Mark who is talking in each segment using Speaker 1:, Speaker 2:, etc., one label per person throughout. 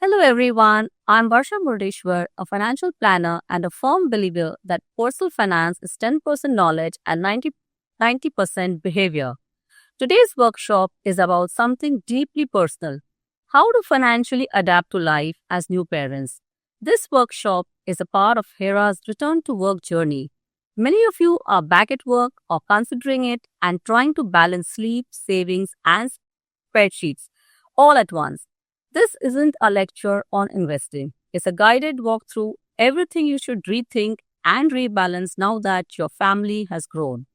Speaker 1: Hello everyone, I'm Varsha Murdeshwar, a financial planner and a firm believer that personal finance is 10% knowledge and 90% behavior. Today's workshop is about something deeply personal: how to financially adapt to life as new parents. This workshop is a part of Hera's return to work journey. Many of you are back at work or considering it and trying to balance sleep, savings, and spreadsheets all at once. This isn't a lecture on investing. It's a guided walk through everything you should rethink and rebalance now that your family has grown.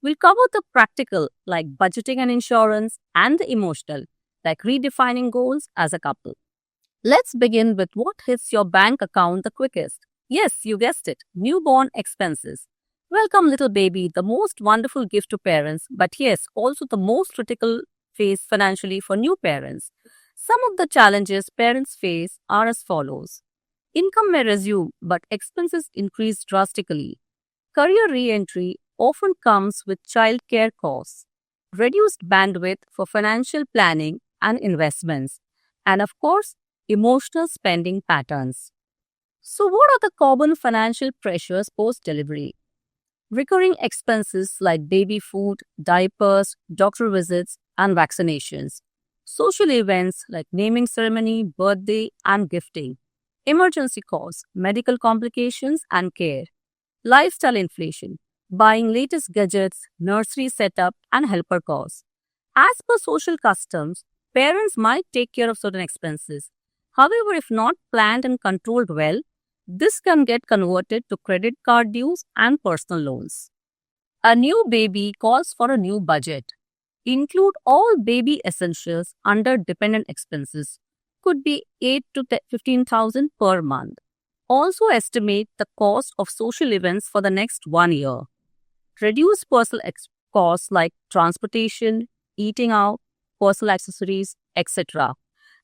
Speaker 1: We'll cover the practical, like budgeting and insurance, and the emotional, like redefining goals as a couple. Let's begin with what hits your bank account the quickest. Yes, you guessed it, newborn expenses. Welcome, little baby, the most wonderful gift to parents, but yes, also the most critical phase financially for new parents. Some of the challenges parents face are as follows: income may resume, but expenses increase drastically. Career re entry often comes with childcare costs, reduced bandwidth for financial planning and investments, and of course, emotional spending patterns. So, what are the common financial pressures post delivery? Recurring expenses like baby food, diapers, doctor visits, and vaccinations. Social events like naming ceremony, birthday, and gifting. Emergency costs, medical complications, and care. Lifestyle inflation, buying latest gadgets, nursery setup, and helper costs. As per social customs, parents might take care of certain expenses. However, if not planned and controlled well, this can get converted to credit card dues and personal loans. A new baby calls for a new budget. Include all baby essentials under dependent expenses. Could be 8 to 15,000 per month. Also estimate the cost of social events for the next 1 year. Reduce personal costs like transportation, eating out, personal accessories, etc.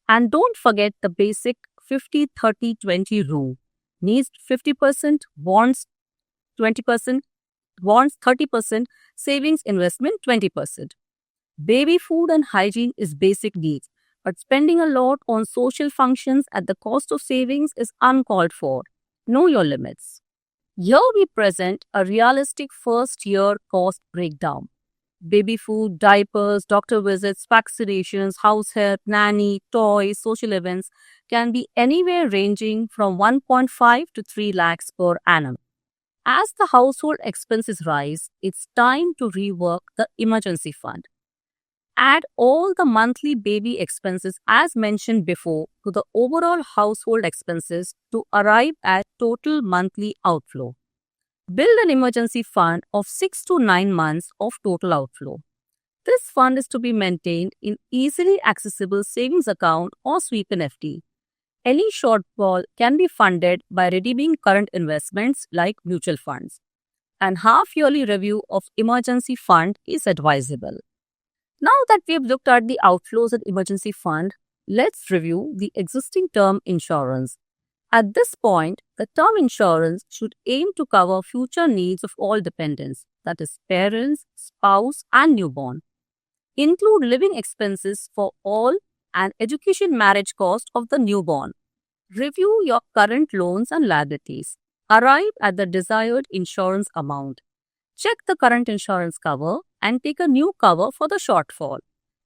Speaker 1: And don't forget the basic 50-30-20 rule. Needs 50%, wants 20%, wants 30%, savings investment 20%. Baby food and hygiene is basic needs, but spending a lot on social functions at the cost of savings is uncalled for. Know your limits. Here we present a realistic first year cost breakdown. Baby food, diapers, doctor visits, vaccinations, house help, nanny, toys, social events can be anywhere ranging from 1.5 to 3 lakhs per annum. As the household expenses rise, it's time to rework the emergency fund. Add all the monthly baby expenses as mentioned before to the overall household expenses to arrive at total monthly outflow. Build an emergency fund of 6 to 9 months of total outflow. This fund is to be maintained in easily accessible savings account or sweep in FD. Any shortfall can be funded by redeeming current investments like mutual funds. And half-yearly review of emergency fund is advisable. Now that we have looked at the outflows and emergency fund, let's review the existing term insurance. At this point, the term insurance should aim to cover future needs of all dependents, that is, parents, spouse, and newborn. Include living expenses for all and education marriage cost of the newborn. Review your current loans and liabilities. Arrive at the desired insurance amount. Check the current insurance cover and take a new cover for the shortfall.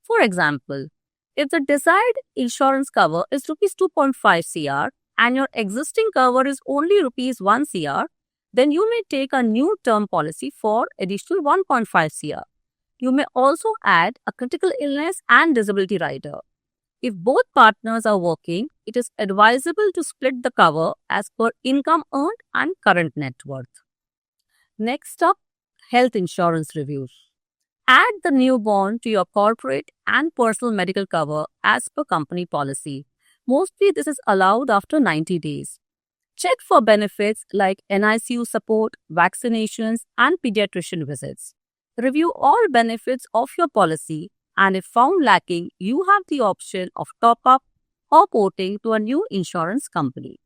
Speaker 1: For example, if the desired insurance cover is Rs 2.5 crore and your existing cover is only Rs 1 crore, then you may take a new term policy for additional 1.5 crore. You may also add a critical illness and disability rider. If both partners are working, it is advisable to split the cover as per income earned and current net worth. Next up, health insurance reviews. Add the newborn to your corporate and personal medical cover as per company policy. Mostly this is allowed after 90 days. Check for benefits like NICU support, vaccinations, and pediatrician visits. Review all benefits of your policy, and if found lacking, you have the option of top-up or porting to a new insurance company.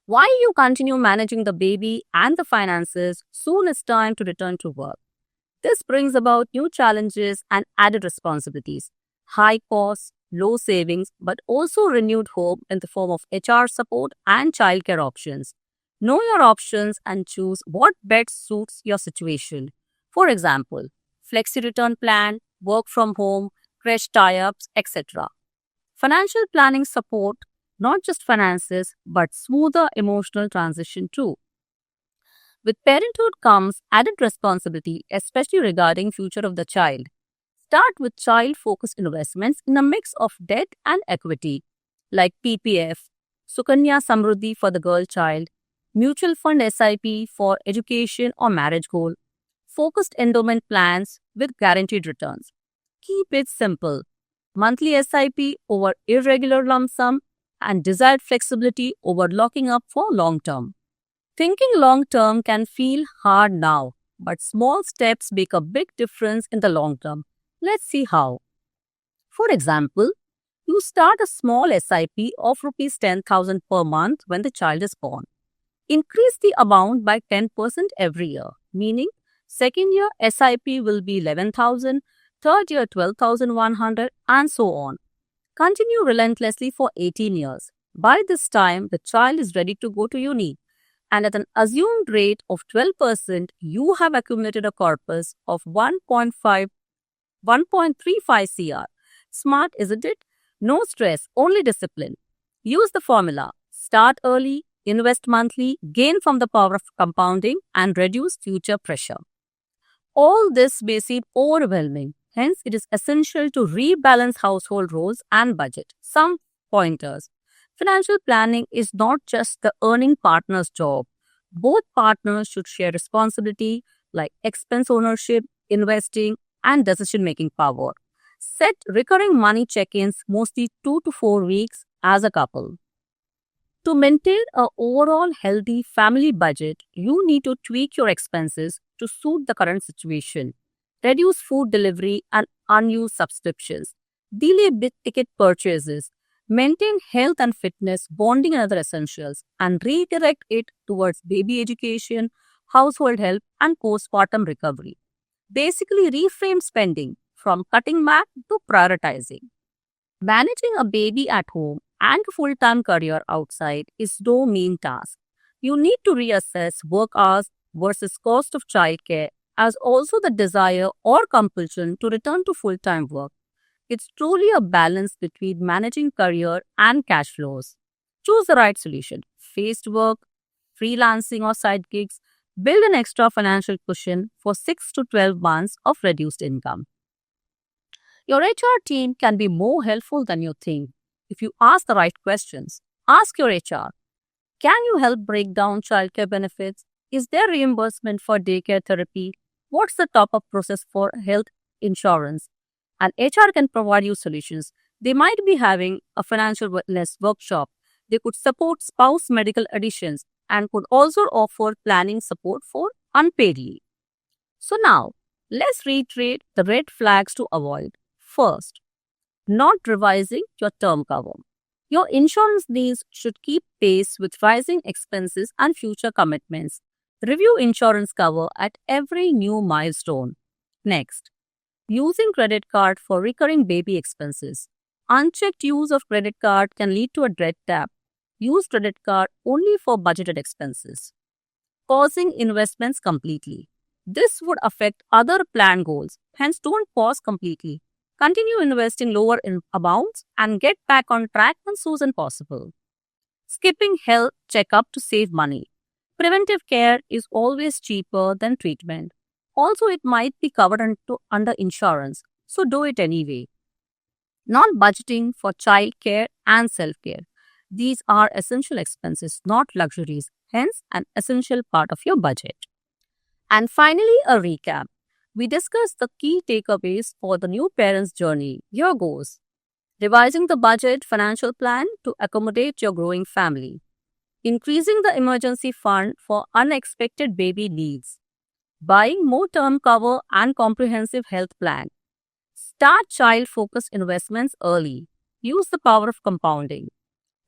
Speaker 1: While you continue managing the baby and the finances, soon it's time to return to work. This brings about new challenges and added responsibilities. High costs, low savings, but also renewed hope in the form of HR support and childcare options. Know your options and choose what best suits your situation. For example, flexi return plan, work from home, creche tie-ups, etc. Financial planning support not just finances but smoother emotional transition too. With parenthood comes added responsibility, especially regarding future of the child. Start with child-focused investments in a mix of debt and equity, like PPF, Sukanya Samruddhi for the girl child, mutual fund SIP for education or marriage goal, focused endowment plans with guaranteed returns. Keep it simple. Monthly SIP over irregular lump sum and desired flexibility over locking up for long term. Thinking long term can feel hard now, but small steps make a big difference in the long term. Let's see how. For example, you start a small SIP of Rs 10,000 per month when the child is born. Increase the amount by 10% every year, meaning second year SIP will be 11,000, third year 12,100 and so on. Continue relentlessly for 18 years. By this time, the child is ready to go to uni. And at an assumed rate of 12%, you have accumulated a corpus of 1.35 CR. Smart, isn't it? No stress, only discipline. Use the formula. Start early, invest monthly, gain from the power of compounding, and reduce future pressure. All this may seem overwhelming. Hence, it is essential to rebalance household roles and budget. Some pointers. Financial planning is not just the earning partner's job. Both partners should share responsibility like expense ownership, investing, and decision-making power. Set recurring money check-ins mostly 2 to 4 weeks as a couple. To maintain an overall healthy family budget, you need to tweak your expenses to suit the current situation. Reduce food delivery and unused subscriptions. Delay big-ticket purchases. Maintain health and fitness, bonding and other essentials, and redirect it towards baby education, household help, and postpartum recovery. Basically, reframe spending from cutting back to prioritizing. Managing a baby at home and a full-time career outside is no mean task. You need to reassess work hours versus cost of childcare as also the desire or compulsion to return to full-time work. It's truly a balance between managing career and cash flows. Choose the right solution. Phased work, freelancing or side gigs, build an extra financial cushion for 6 to 12 months of reduced income. Your HR team can be more helpful than you think if you ask the right questions. Ask your HR, can you help break down childcare benefits? Is there reimbursement for daycare therapy? What's the top-up process for health insurance? And HR can provide you solutions. They might be having a financial wellness workshop. They could support spouse medical additions and could also offer planning support for unpaid leave. So now, let's reiterate the red flags to avoid. First, not revising your term cover. Your insurance needs should keep pace with rising expenses and future commitments. Review insurance cover at every new milestone. Next, using credit card for recurring baby expenses. Unchecked use of credit card can lead to a debt trap. Use credit card only for budgeted expenses. Pausing investments completely. This would affect other planned goals, hence don't pause completely. Continue investing lower in amounts and get back on track when soon possible. Skipping health checkup to save money. Preventive care is always cheaper than treatment. Also, it might be covered under insurance, so do it anyway. Not budgeting for childcare and self-care. These are essential expenses, not luxuries, hence an essential part of your budget. And finally, a recap. We discussed the key takeaways for the new parents' journey. Here goes. Revising the budget financial plan to accommodate your growing family. Increasing the emergency fund for unexpected baby needs. Buying more term cover and comprehensive health plan. Start child-focused investments early. Use the power of compounding.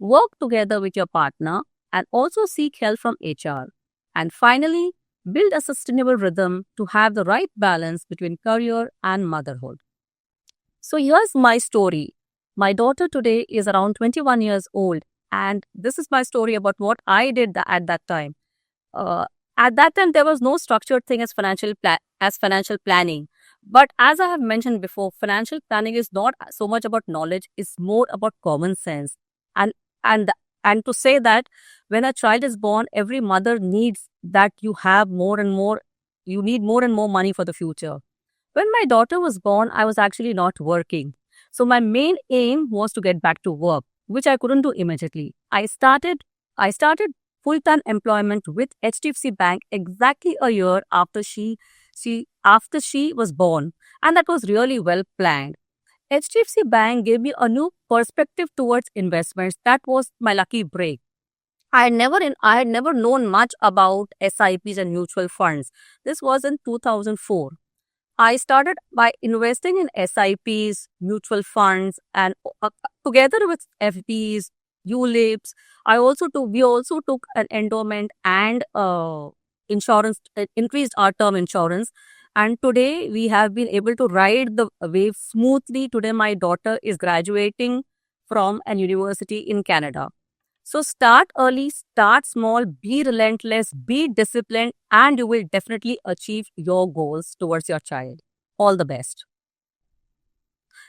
Speaker 1: Work together with your partner and also seek help from HR. And finally, build a sustainable rhythm to have the right balance between career and motherhood. So here's my story. My daughter today is around 21 years old, and this is my story about what I did at that time. Uh, at that time, there was no structured thing as financial planning. But as I have mentioned before, financial planning is not so much about knowledge; it's more about common sense. And and and to say that when a child is born, every mother needs that you have more and more. You need more and more money for the future. When my daughter was born, I was actually not working. So my main aim was to get back to work, which I couldn't do immediately. I started full-time employment with HDFC Bank exactly a year after she was born, and that was really well planned. HDFC Bank gave me a new perspective towards investments. That was my lucky break. I had never known much about SIPs and mutual funds. This was in 2004. I started by investing in SIPs, mutual funds, and together with FPs, ULIPs. We also took an endowment and insurance, increased our term insurance. And today we have been able to ride the wave smoothly. Today my daughter is graduating from an university in Canada. So start early, start small, be relentless, be disciplined, and you will definitely achieve your goals towards your child. All the best.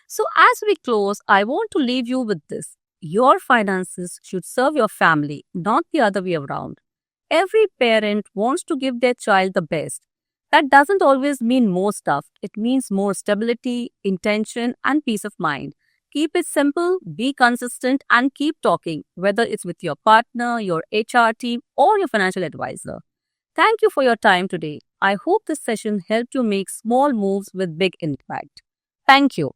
Speaker 1: So as we close, I want to leave you with this. Your finances should serve your family, not the other way around. Every parent wants to give their child the best. That doesn't always mean more stuff. It means more stability, intention, and peace of mind. Keep it simple, be consistent, and keep talking, whether it's with your partner, your HR team, or your financial advisor. Thank you for your time today. I hope this session helped you make small moves with big impact. Thank you.